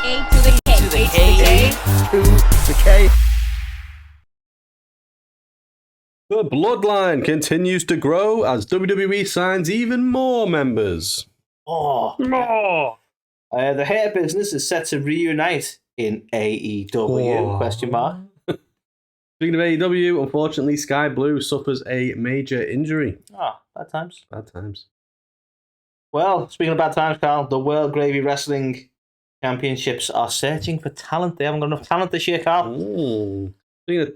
A2theK. The Bloodline continues to grow as WWE signs even more members. More. The hair business is set to reunite in AEW? Question mark. Speaking of AEW, unfortunately, Sky Blue suffers a major injury. Bad times. Bad times. Well, speaking of bad times, Carl, the World Gravy Wrestling Championships are searching for talent. They haven't got enough talent this year, Carl. Speaking of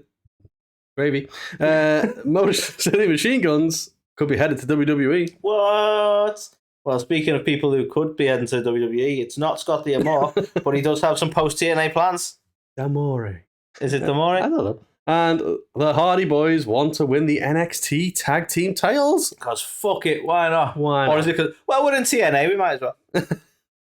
gravy, Motor City Machine Guns could be headed to WWE. What? Well, speaking of people who could be heading to WWE, it's not Scott D'Amore, but he does have some post-TNA plans. D'Amore. Is it D'Amore? I don't know. And the Hardy Boys want to win the NXT Tag Team titles. Because fuck it, why not? Why not? Or is it because, well, we're in TNA, we might as well.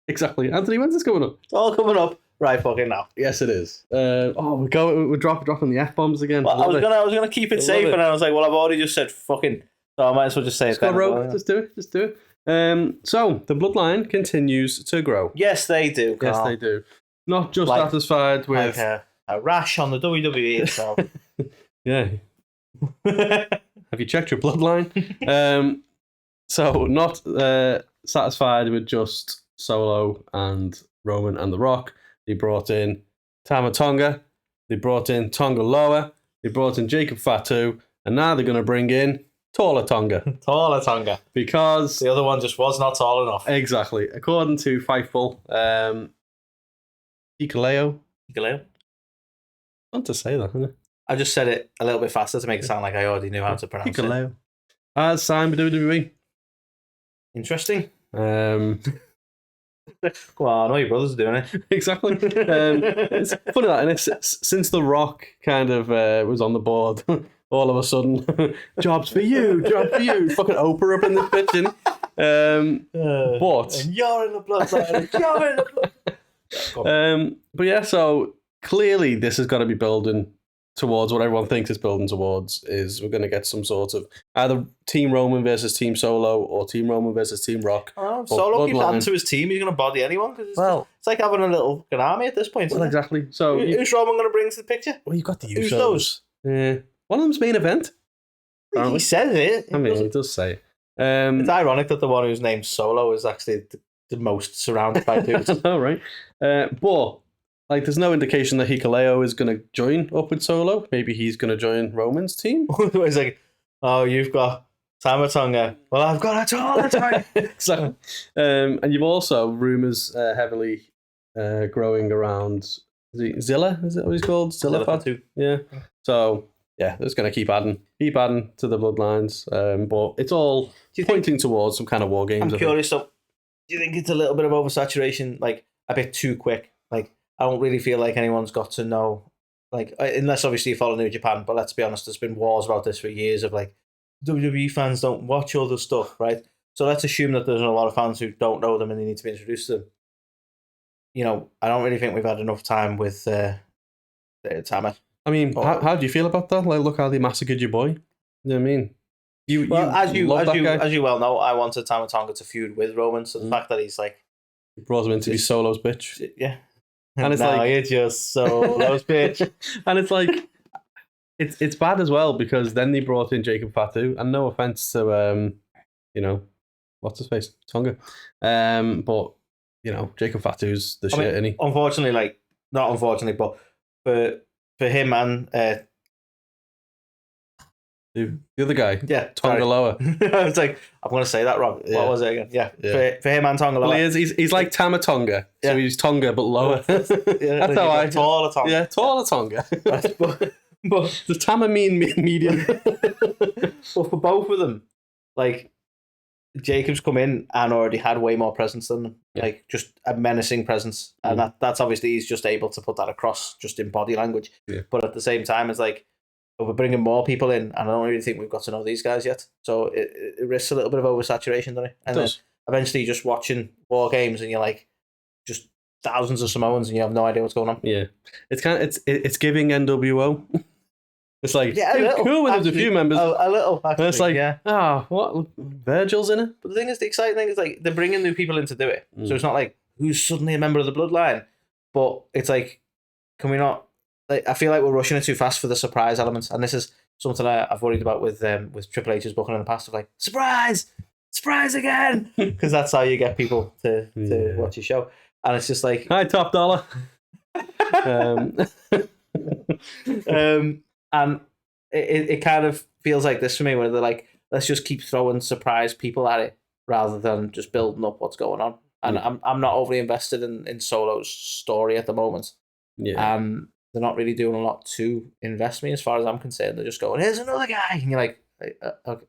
Exactly. Anthony, when's this coming up? It's all coming up right fucking now. Yes, it is. We're dropping the F-bombs again. Well, I was gonna keep it safe, and I was like, well, I've already just said fucking, so I might as well just say it. Scott Rowe, just do it. So the Bloodline continues to grow. Yes, they do, Carl. Yes, they do. Not just satisfied with a rash on the WWE itself. Yeah. Have you checked your bloodline? So not satisfied with just Solo and Roman and The Rock. They brought in Tama Tonga. They brought in Tonga Loa. They brought in Jacob Fatu. And now they're going to bring in Taller Tonga. Taller Tonga. Because the other one just was not tall enough. Exactly. According to Fightful, Hikuleo. Hikuleo? I want to say that, isn't it? I just said it a little bit faster to make it sound like I already knew how to pronounce it. As signed with WWE. Interesting. Go on, all your brothers are doing it. Exactly. It's funny that, and since The Rock kind of was on the board, all of a sudden, jobs for you. Fucking Oprah up in this bitch, innit? But and you're in the bloodline. You're in the bloodline. But yeah, so clearly this has got to be building towards what everyone thinks it's building towards. Is we're going to get some sort of either Team Roman versus Team Solo or Team Roman versus Team Rock. Solo keeps adding to his team. He's going to body anyone because it's like having a little army at this point. Well, exactly. So who's Roman going to bring to the picture? Well, you got the Usos. Who's those? One of them's main event. He says it. He does say. It's ironic that the one who's named Solo is actually the most surrounded by dudes. All right, but. Like, there's no indication that Hikuleo is going to join up with Solo. Maybe he's going to join Roman's team. He's like, oh, you've got Tama Tonga. Well, I've got a Taller Tonga. So, and you've also rumours heavily growing around Zilla. Is it what he's called? Zilla Fatu. Yeah. So, yeah, it's going to keep adding to the bloodlines. But it's all pointing towards some kind of war games. I'm curious. So, do you think it's a little bit of oversaturation, like a bit too quick? Like, I don't really feel like anyone's got to know, like, unless obviously you follow New Japan, but let's be honest, there's been wars about this for years of like, WWE fans don't watch all the stuff, right? So let's assume that there's a lot of fans who don't know them and they need to be introduced to them. You know, I don't really think we've had enough time with Tama. I mean, how do you feel about that? Like, look how they massacred your boy. You know what I mean? As you well know, I wanted Tama Tonga to feud with Roman, so the fact that he's like... He brought him in to be Solo's bitch. Yeah. And it's like you're just Solo's bitch. And it's like it's bad as well because then they brought in Jacob Fatu, and no offense to what's his face, Tonga, but Jacob Fatu's the shit, isn't he? Unfortunately, like not unfortunately, but for him and the other guy, Tonga Loa. I was like, I'm going to say that wrong. What was it again? Yeah. For him and Tonga Loa. Well, he's like Tama Tonga, so he's Tonga but lower. That's how I taller Tonga. Yeah, taller Tonga. but does Tama mean medium? But for both of them, like Jacob's come in and already had way more presence than them, like just a menacing presence, and that's obviously he's just able to put that across just in body language. Yeah. But at the same time, it's like, we're bringing more people in, and I don't really think we've got to know these guys yet. So it risks a little bit of oversaturation, doesn't it? And then eventually just watching war games, and you're like, just thousands of Samoans, and you have no idea what's going on. Yeah, it's kind of it's giving NWO. It's like, cool when there's a few members. A little, actually. And it's like, what? Virgil's in it? But the thing is, the exciting thing is, like, they're bringing new people in to do it. So it's not like, who's suddenly a member of the Bloodline? But it's like, can we not? Like, I feel like we're rushing it too fast for the surprise elements, and this is something I've worried about with Triple H's booking in the past of like surprise again, because that's how you get people to watch your show, and it's just like hi top dollar. And it kind of feels like this for me, where they're like, let's just keep throwing surprise people at it rather than just building up what's going on. And I'm not overly invested in Solo's story at the moment. Yeah. They're not really doing a lot to invest me as far as I'm concerned. They're just going, here's another guy. And you're like,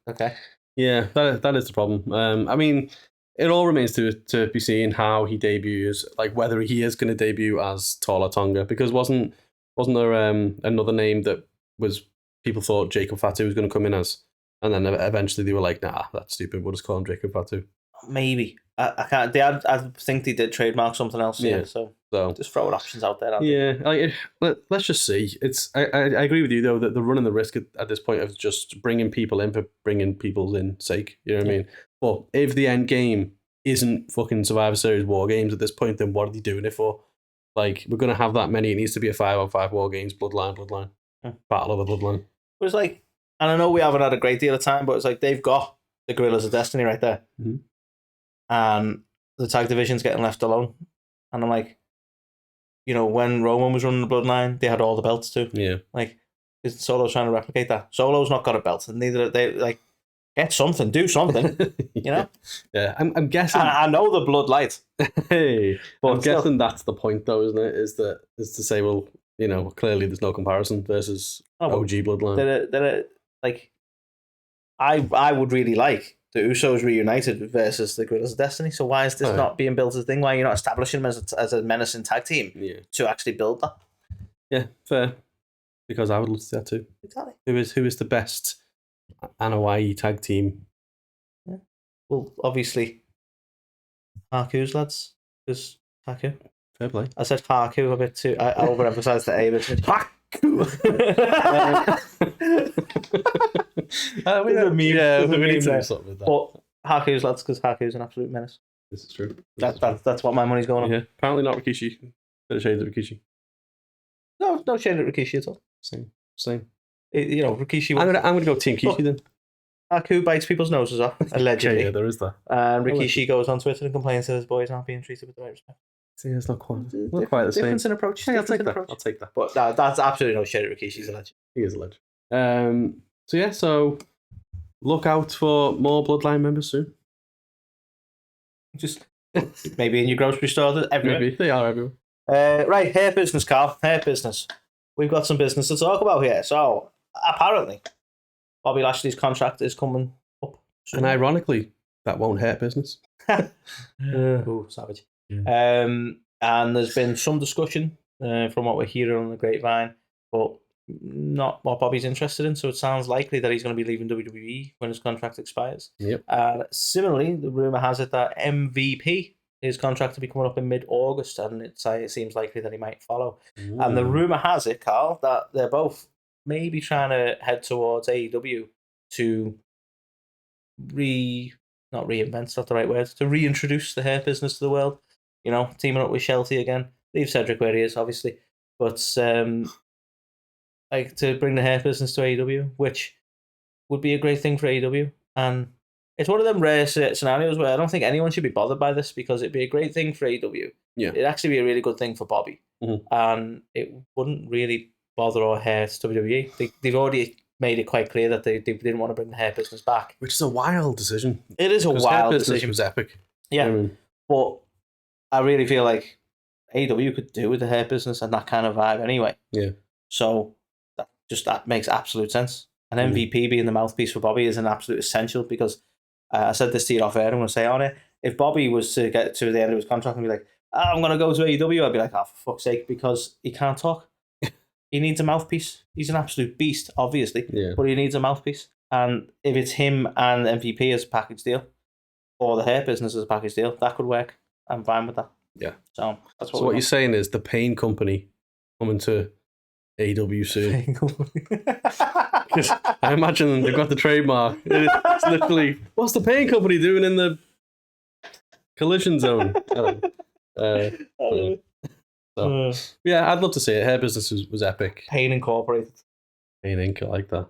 okay. Yeah, that is the problem. I mean, it all remains to be seen how he debuts, like whether he is going to debut as Tala Tonga, because wasn't there another name that was people thought Jacob Fatu was going to come in as, and then eventually they were like, nah, that's stupid. We'll just call him Jacob Fatu. Maybe. I can't. I think they did trademark something else. Yeah. So just throwing options out there. Yeah. Let's just see. I agree with you though that they're running the risk at this point of just bringing people in for bringing people in sake. You know what I mean? But if the end game isn't fucking Survivor Series War Games at this point, then what are they doing it for? Like, we're gonna have that many. It needs to be a 5-on-5 War Games, Bloodline, Battle of the Bloodline. It was like, and I know we haven't had a great deal of time, but it's like they've got the Gorillas of Destiny right there. Mm-hmm. And the tag division's getting left alone. And I'm like, when Roman was running the Bloodline, they had all the belts too. Yeah. Like, is Solo trying to replicate that? Solo's not got a belt, and neither they. Like, get something, do something. Yeah. I'm guessing. I know the Bloodlight. Hey, but I'm guessing that's the point, though, isn't it? Is to say, well, clearly there's no comparison versus OG Bloodline. I would really like the Usos reunited versus the Gorillas of Destiny. So why is this not being built as a thing? Why are you not establishing them as a menacing tag team to actually build that? Yeah, fair. Because I would love to see that too. Exactly. Who is the best Anoa'i tag team? Yeah. Well, obviously, Haku's lads. Because Haku. Fair play. I said Haku a bit too. I overemphasized the A, but it's Haku. We need to do something with that. But Haku's lads, because Haku's an absolute menace. This is true. That's what my money's going on. Yeah, apparently not Rikishi. Bit of shades of Rikishi. No shade at Rikishi at all. Same. Rikishi. I'm gonna go Team Kishi then. Haku bites people's noses off, allegedly. Yeah, there is that. And Rikishi goes on Twitter and complains that his boys aren't being treated with the right respect. See, it's not quite the same. Difference in approach. Hey, I'll take that. But that's absolutely no shade at Rikishi. He's a legend. He is a legend. So look out for more Bloodline members soon. Just maybe in your grocery store. Everywhere. Maybe they are everywhere. Right, hair business, Carl. Hair business. We've got some business to talk about here. So apparently, Bobby Lashley's contract is coming up soon. And ironically, that won't hurt business. Ooh, savage. Yeah. And there's been some discussion from what we're hearing on the grapevine, but not what Bobby's interested in. So it sounds likely that he's going to be leaving WWE when his contract expires. Yep. Similarly, the rumor has it that MVP, his contract will be coming up in mid-August, and it seems likely that he might follow. Ooh. And the rumor has it, Carl, that they're both maybe trying to head towards AEW to not reinvent, not the right word, to reintroduce the hair business to the world. Teaming up with Shelty again. Leave Cedric where he is, obviously. But to bring the hair business to AEW, which would be a great thing for AEW. And it's one of them rare scenarios where I don't think anyone should be bothered by this, because it'd be a great thing for AEW. Yeah. It'd actually be a really good thing for Bobby. Mm-hmm. And it wouldn't really bother or hurt WWE. They've already made it quite clear that they didn't want to bring the hair business back. Which is a wild decision. It is a wild decision. It was epic. Yeah. But I really feel like AEW could do with the hair business and that kind of vibe anyway. Yeah. So that makes absolute sense. And MVP being the mouthpiece for Bobby is an absolute essential, because I said this to you off air, I'm going to say on it, if Bobby was to get to the end of his contract and be like, I'm going to go to AEW, I'd be like, oh, for fuck's sake, because he can't talk. He needs a mouthpiece. He's an absolute beast, obviously, but he needs a mouthpiece. And if it's him and MVP as a package deal, or the hair business as a package deal, that could work. I'm fine with that. Yeah. So that's what you're saying is the Pain Company coming to AEW soon. Because I imagine they've got the trademark. It's literally, what's the Pain Company doing in the collision zone? So yeah, I'd love to see it. Her business was epic. Pain Incorporated. Pain Inc. I like that.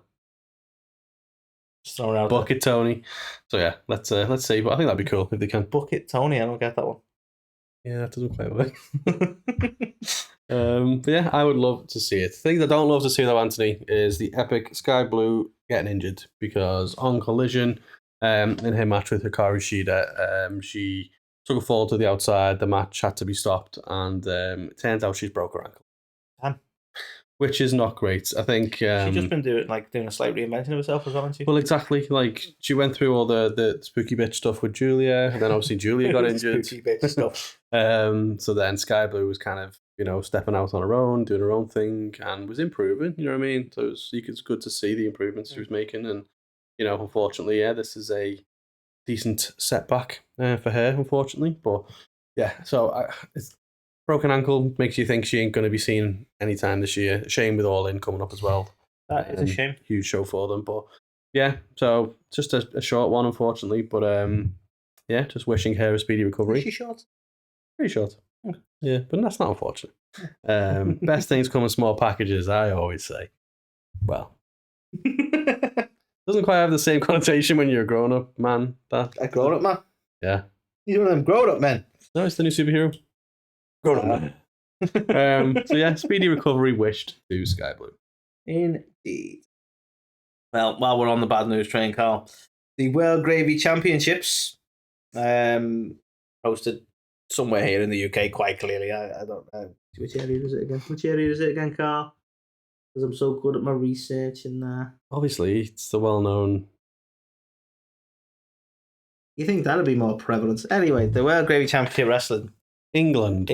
Just throwing out Bucket Tony. So yeah, let's see. But I think that'd be cool if they can. Bucket Tony. I don't get that one. Yeah, that doesn't quite work. But yeah, I would love to see it. Things I don't love to see though, Anthony, is the epic Sky Blue getting injured because on Collision, in her match with Hikaru Shida, she took a fall to the outside. The match had to be stopped, and it turns out she's broke her ankle. Damn. Which is not great. I think she's just been doing a slight reinventing of herself as well, hasn't she? Well, exactly. Like she went through all the spooky bitch stuff with Julia, and then obviously Julia got injured. Spooky bitch stuff. So then Sky Blue was kind of stepping out on her own, doing her own thing, and was improving. You know what I mean? So it's good to see the improvements she was making, and unfortunately, this is a decent setback for her, unfortunately. But yeah, so it's. Broken ankle makes you think she ain't going to be seen anytime this year. Shame with All In coming up as well. That is a shame. Huge show for them. But yeah, so just a short one, unfortunately. But yeah, just wishing her a speedy recovery. Is she short? Pretty short. Yeah, but that's not unfortunate. Best things come in small packages, I always say. Well, doesn't quite have the same connotation when you're a grown-up man. A grown-up man? Yeah. He's one of them grown-up men. No, it's the new superhero. So yeah, speedy recovery wished to Sky Blue. Indeed. Well, while we're on the bad news train, Carl, the World Gravy Championships hosted somewhere here in the UK quite clearly. I don't know. Which area is it again, Carl? Because I'm so good at my research and Obviously, it's the well-known. You think that'd be more prevalent? Anyway, the World Gravy Championship Wrestling. England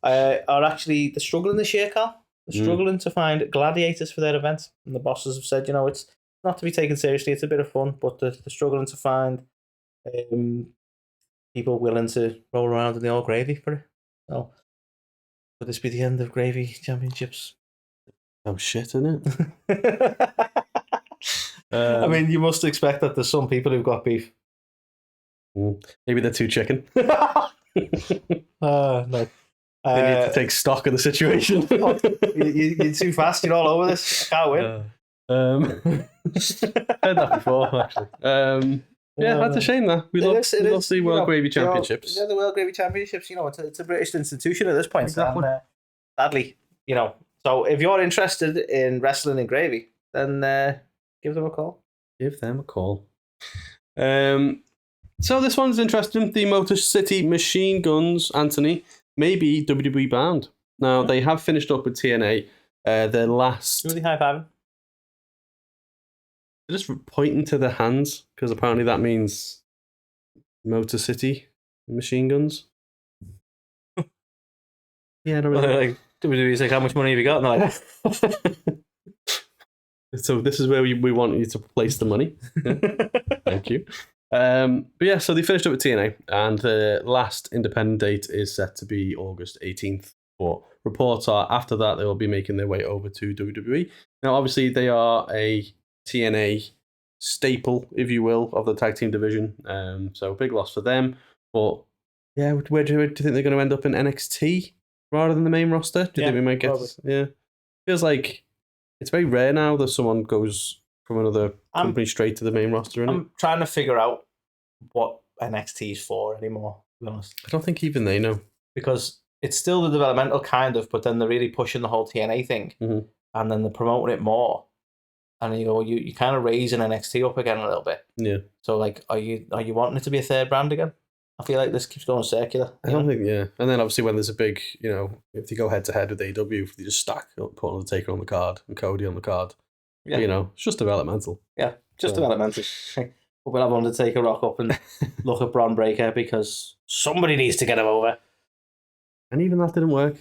are actually they're struggling this year, Carl. They're struggling to find gladiators for their event, and the bosses have said, it's not to be taken seriously. It's a bit of fun, but they're struggling to find people willing to roll around in the old gravy for it. So, could this be the end of Gravy Championships? Oh shit, isn't it? I mean, you must expect that there's some people who've got beef. Maybe they're too chicken. No. They need to take stock of the situation. You're too fast. You're all over this. I can't win. Heard that before, actually. Yeah, that's a shame. That we love the World Gravy Championships. Yeah, the World Gravy Championships. It's a British institution at this point. Exactly. And, sadly, So if you're interested in wrestling in gravy, then give them a call. Give them a call. So this one's interesting. The Motor City Machine Guns, Anthony, may be WWE bound. Now, they have finished up with TNA. Their last... Really high-fiving? They're just pointing to their hands, because apparently that means Motor City Machine Guns. Yeah, I don't really... Like, WWE's like, how much money have you got? And they're like... So this is where we want you to place the money. Yeah. Thank you. But yeah, so they finished up with TNA, and the last independent date is set to be August 18th. But reports are after that they will be making their way over to WWE. Now, obviously, they are a TNA staple, if you will, of the tag team division. So big loss for them. But yeah, where do you think they're going to end up in NXT rather than the main roster? Do you think we might get? Probably. Yeah, feels like it's very rare now that someone goes from another company straight to the main roster. I'm trying to figure out what NXT is for anymore, to be honest. I don't think even they know. Because it's still the developmental kind of, but then they're really pushing the whole TNA thing. Mm-hmm. And then they're promoting it more. And you kind of raising NXT up again a little bit. Yeah. So like, are you wanting it to be a third brand again? I feel like this keeps going circular. I don't think, yeah. And then obviously when there's a big, if you go head to head with AEW, if they just stack, put Undertaker on the card and Cody on the card, yeah. It's just developmental. Yeah, just developmental. We'll have Undertaker rock up and look at Braun Breaker because somebody needs to get him over. And even that didn't work.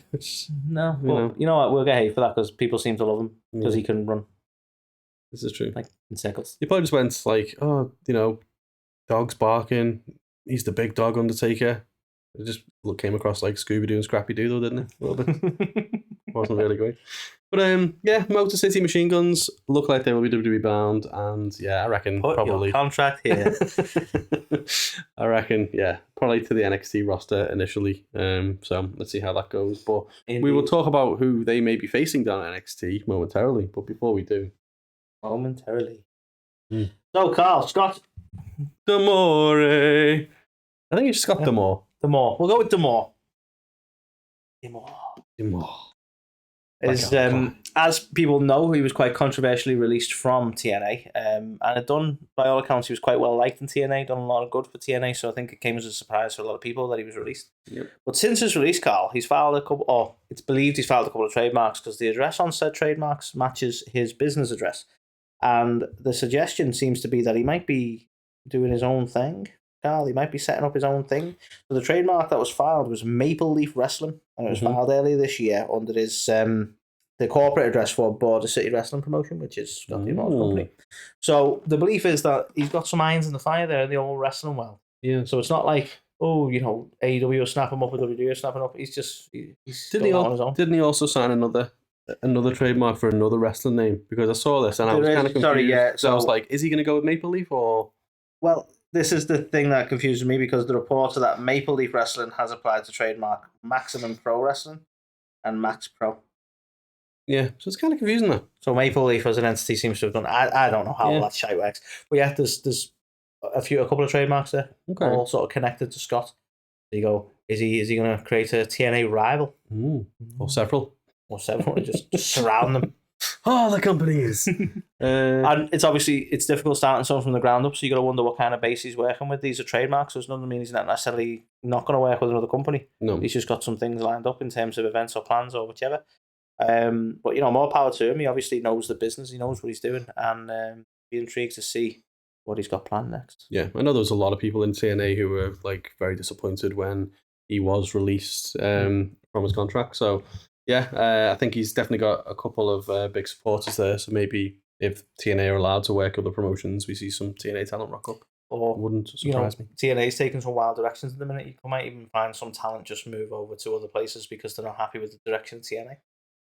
No, but you know what? We'll get hate for that because people seem to love him because he can run. This is true. Like in circles. You probably just went like, dogs barking. He's the big dog Undertaker. It just came across like Scooby-Doo and Scrappy-Doo, didn't it? A little bit. Wasn't really great. But yeah, Motor City Machine Guns look like they will be WWE bound, and yeah, I reckon Put probably your contract here. I reckon, yeah, probably to the NXT roster initially. So let's see how that goes. But we will talk about who they may be facing down at NXT momentarily. But before we do, So, Carl, Scott, D'Amore. I think it's Scott D'Amore. D'Amore. We'll go with D'Amore. D'Amore. As people know, he was quite controversially released from TNA, and had done, by all accounts, he was quite well liked in TNA, done a lot of good for TNA, so I think it came as a surprise for a lot of people that he was released. Yep. But since his release, Carl, he's filed a couple, or it's believed he's filed a couple of trademarks, because the address on said trademarks matches his business address. And the suggestion seems to be that he might be doing his own thing, Carl. He might be setting up his own thing. So the trademark that was filed was Maple Leaf Wrestling, and it was filed earlier this year under his the corporate address for Border City Wrestling Promotion, which is Scott D'Amore's company. So the belief is that he's got some irons in the fire there in the old wrestling world. Yeah. So it's not like, AEW will snap him up, or WWE will snap him up. He's on his own. Didn't he also sign another trademark for another wrestling name? Because I saw this and I was kind of confused. Sorry, yeah. So I was like, is he going to go with Maple Leaf or? Well, this is the thing that confuses me, because the reports are that Maple Leaf Wrestling has applied to trademark Maximum Pro Wrestling and Max Pro. Yeah, so it's kind of confusing though. So Maple Leaf as an entity seems to have done. I don't know how that shite works, but yeah, there's a couple of trademarks there, all sort of connected to Scott. There you go. Is he going to create a TNA rival? Or several, and just surround them? Oh, the companies. And it's difficult starting something from the ground up, so you got to wonder what kind of base he's working with. These are trademarks, so it doesn't mean he's not necessarily not going to work with another company. No, he's just got some things lined up in terms of events or plans or whichever. But more power to him. He obviously knows the business. He knows what he's doing, and be intrigued to see what he's got planned next. Yeah, I know there was a lot of people in TNA who were like very disappointed when he was released from his contract. So yeah, I think he's definitely got a couple of big supporters there. So maybe if TNA are allowed to work other promotions, we see some TNA talent rock up. Or wouldn't surprise me. TNA's taking some wild directions at the minute. You might even find some talent just move over to other places because they're not happy with the direction of TNA.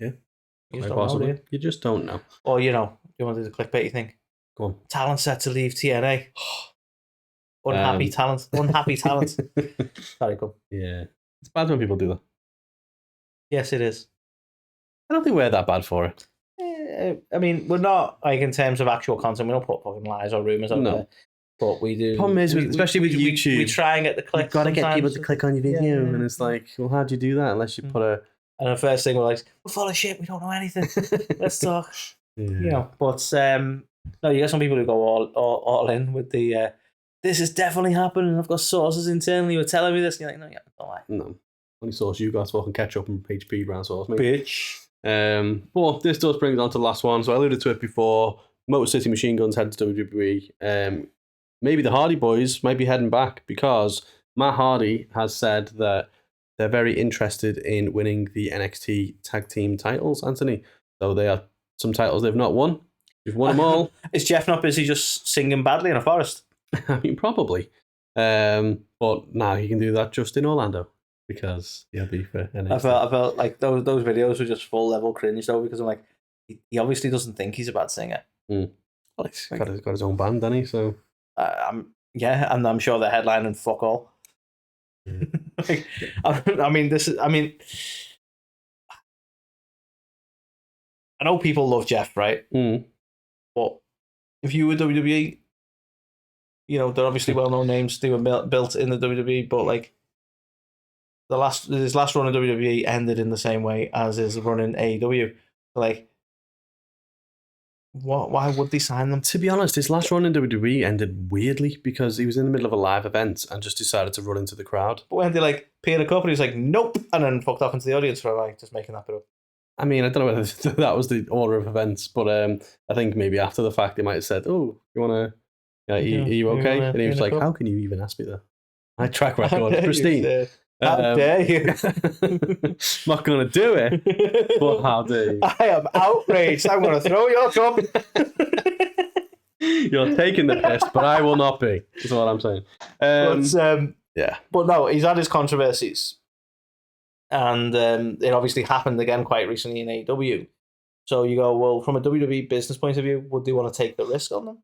Yeah, you just don't know. Or you want to do the clickbaity thing? Go on. Talent set to leave TNA. Unhappy talent. Sorry, go. Yeah, it's bad when people do that. Yes, it is. I don't think we're that bad for it. I mean, we're not like in terms of actual content. We don't put fucking lies or rumors out there. But we do. Problem is, especially with YouTube, we try and get the click. You've got to get people to click on your video, and it's like, well, how do you do that unless you put a? And the first thing we're like, we're full of shit. We don't know anything. Let's talk. But no, you got some people who go all in with the. This is definitely happening. I've got sources internally who are telling me this. And you're like, no, don't lie. No, only source you got fucking ketchup and HP brand sauce, mate. Bitch. But this does bring us on to the last one. So I alluded to it before. Motor City Machine Guns head to WWE. Maybe the Hardy Boys might be heading back because Matt Hardy has said that they're very interested in winning the NXT Tag Team titles, Anthony. So they are some titles they've not won. We've won them all. Is Jeff not busy just singing badly in a forest? I mean, probably. But now he can do that just in Orlando because he'll be for NXT. I felt like those videos were just full level cringe though, because I'm like, he obviously doesn't think he's a bad singer. Well, he's got his own band, doesn't he? So and I'm sure they're headlining fuck all. Like, I mean, I know people love Jeff, right? But if you were WWE, they're obviously well-known names. They were built in the WWE, but like his last run in WWE ended in the same way as his run in AEW. Like, why would they sign them? To be honest, his last run in WWE ended weirdly because he was in the middle of a live event and just decided to run into the crowd. But when they paid a cup, and he was like, nope, and then fucked off into the audience for just making that bit up. I mean, I don't know whether that was the order of events, but I think maybe after the fact they might have said, "Oh, you want to? Are you okay?" And he was like, "How can you even ask me that? My track record, pristine. How dare you? Not going to do it, but how dare you? I am outraged. I'm going to throw your cup." You're taking the piss, but I will not be. Is what I'm saying. But no, he's had his controversies. And it obviously happened again quite recently in AEW. So you go, well, from a WWE business point of view, would they want to take the risk on them?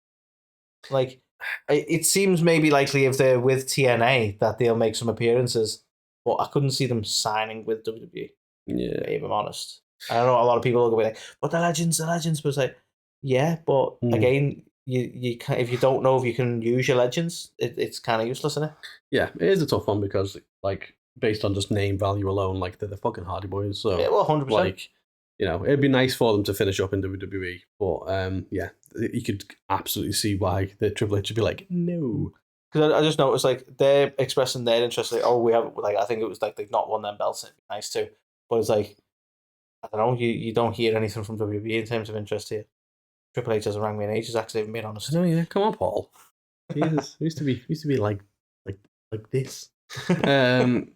Like, it seems maybe likely if they're with TNA that they'll make some appearances, but I couldn't see them signing with WWE. Yeah, If I'm honest. I don't know, a lot of people will be like, but the legends, but it's like, yeah, but again, you can't, if you don't know if you can use your legends, it's kind of useless, isn't it? Yeah, it is a tough one because, like, based on just name value alone, like, they're the fucking Hardy Boys. So, yeah, well, 100%. Like, you know, it'd be nice for them to finish up in WWE, but yeah, you could absolutely see why the Triple H would be like, no. Because I just noticed, like, they're expressing their interest, like, oh, we have, like, I think it was like they've not won them belts, it'd be nice too. But it's like, I don't know, you don't hear anything from WWE in terms of interest here. Triple H hasn't rang me in ages, actually, if I'm being honest. No, yeah, come on, Paul. Jesus, used to be like this. The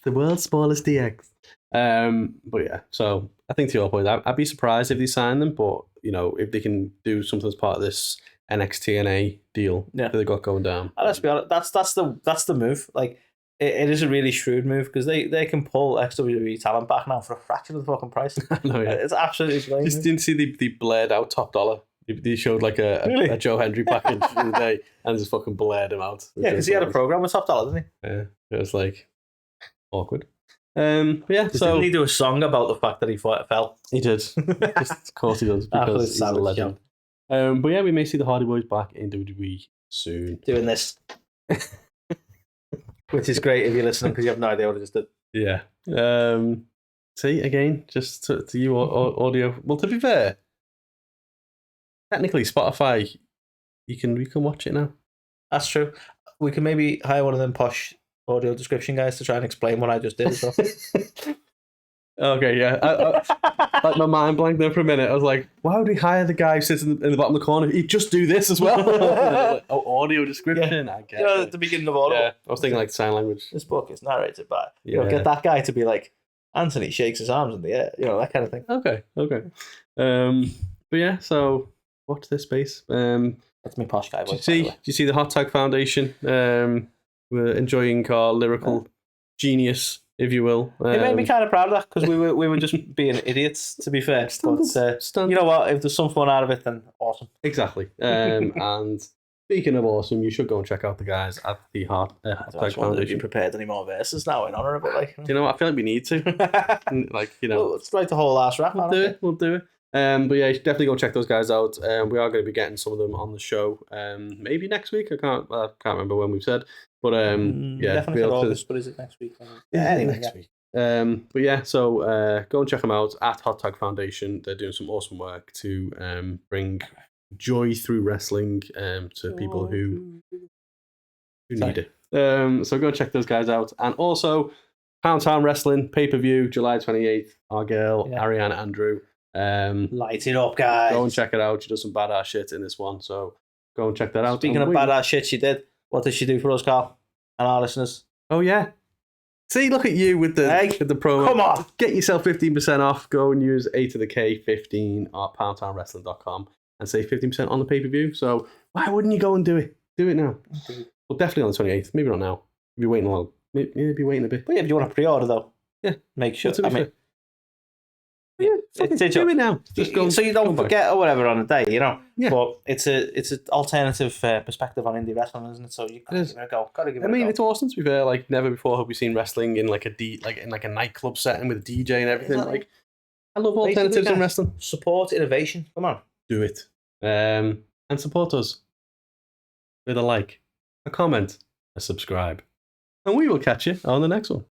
world's smallest DX. But yeah, so I think to your point, I'd be surprised if they sign them, but you know, if they can do something as part of this NXT deal that they got going down. Let's be honest, that's the move. Like, it is a really shrewd move because they can pull WWE talent back now for a fraction of the fucking price. No, yeah. It's absolutely brilliant. Just didn't see the blared out top dollar. They showed like a Joe Hendry package the other day and just fucking blared him out. Yeah, because he had a program with Top Dollar, didn't he? Yeah, it was like awkward. Yeah, so didn't he do a song about the fact that he fell? He did. Of course he does, because he's a legend. But yeah, we may see the Hardy Boys back in WWE soon. Doing this. Which is great if you're listening because you have no idea what I just did. Yeah. See, again, just to you audio. Well, to be fair, technically Spotify, you can watch it now. That's true. We can maybe hire one of them posh audio description guys to try and explain what I just did as well. Okay, yeah. I like my mind blanked there for a minute. I was like, why would we hire the guy who sits in the bottom of the corner? He'd just do this as well. Like, audio description. Yeah. I get at the beginning of Audible. Yeah, I was thinking like sign language. This book is narrated by. Get that guy to be like, Anthony shakes his arms in the air. that kind of thing. Okay. But yeah, so watch this space. That's me posh guy. Do you see the Hot Tag Foundation? We're enjoying our lyrical genius, if you will. It made me kind of proud of that because we were just being idiots, to be fair. But you know what? If there's some fun out of it, then awesome. Exactly. And speaking of awesome, you should go and check out the guys at the Hot Tag Foundation. You prepared any more verses now in honour of it? Like, do you know what? I feel like we need to. Well, let's write the whole last rap. We'll do it. But yeah, you should definitely go check those guys out. We are going to be getting some of them on the show. Maybe next week. I can't remember when we've said. But yeah, definitely for August. But is it next week? Next week. But yeah, so go and check them out at Hot Tag Foundation. They're doing some awesome work to bring joy through wrestling to people who need it. So go check those guys out. And also, Pound Town Wrestling pay-per-view, July 28th. Our girl, Ariane Andrew. Light it up, guys. Go and check it out. She does some badass shit in this one, so go and check that out. Speaking of badass shit she did, what did she do for us, Carl? And our listeners? Oh, yeah. See, look at you with the promo. Come on. Get yourself 15% off. Go and use A2theK 15 at poundtownwrestling.com and save 15% on the pay-per-view. So why wouldn't you go and do it? Do it now. Well, definitely on the 28th. Maybe not now. Be waiting long. Maybe be waiting a bit. But yeah, if you want to pre-order, though, make sure. It's do it now. Just go so you don't forget or whatever on the day, Yeah. But it's an alternative perspective on indie wrestling, isn't it? So you gotta give it a go. It's awesome, to be fair. Like, never before have we seen wrestling in like a nightclub setting with a DJ and everything. Like, I love alternatives in wrestling. Support innovation. Come on, do it. And support us with a like, a comment, a subscribe, and we will catch you on the next one.